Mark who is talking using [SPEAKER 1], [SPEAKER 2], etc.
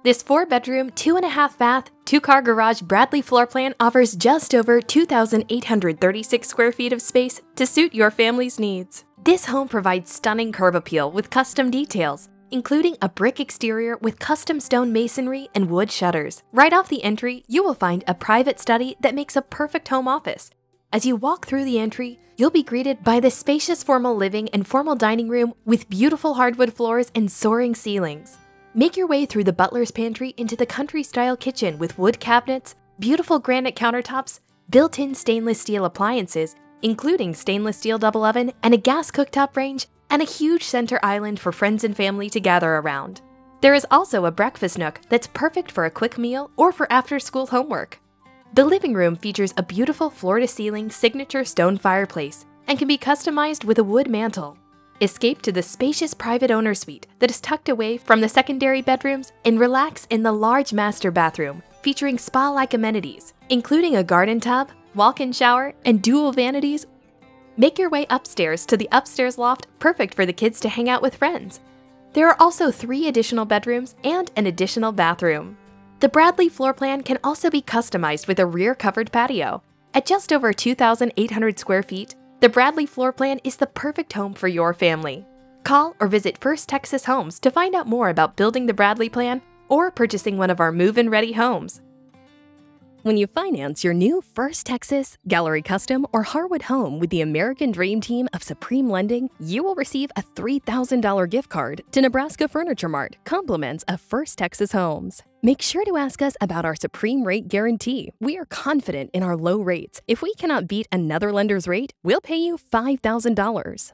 [SPEAKER 1] This 4-bedroom, 2.5-bath, 2-car garage Bradley floor plan offers just over 2,836 square feet of space to suit your family's needs. This home provides stunning curb appeal with custom details, including a brick exterior with custom stone masonry and wood shutters. Right off the entry, you will find a private study that makes a perfect home office. As you walk through the entry, you'll be greeted by the spacious formal living and formal dining room with beautiful hardwood floors and soaring ceilings. Make your way through the butler's pantry into the country-style kitchen with wood cabinets, beautiful granite countertops, built-in stainless steel appliances, including stainless steel double oven and a gas cooktop range, and a huge center island for friends and family to gather around. There is also a breakfast nook that's perfect for a quick meal or for after-school homework. The living room features a beautiful floor-to-ceiling signature stone fireplace and can be customized with a wood mantel. Escape to the spacious private owner suite that is tucked away from the secondary bedrooms and relax in the large master bathroom, featuring spa-like amenities, including a garden tub, walk-in shower, and dual vanities. Make your way upstairs to the upstairs loft, perfect for the kids to hang out with friends. There are also 3 additional bedrooms and an additional bathroom. The Bradley floor plan can also be customized with a rear-covered patio. At just over 2,800 square feet, the Bradley floor plan is the perfect home for your family. Call or visit First Texas Homes to find out more about building the Bradley plan or purchasing one of our move-in-ready homes. When you finance your new First Texas, Gallery Custom, or Harwood home with the American Dream Team of Supreme Lending, you will receive a $3,000 gift card to Nebraska Furniture Mart, compliments of First Texas Homes. Make sure to ask us about our Supreme Rate Guarantee. We are confident in our low rates. If we cannot beat another lender's rate, we'll pay you $5,000.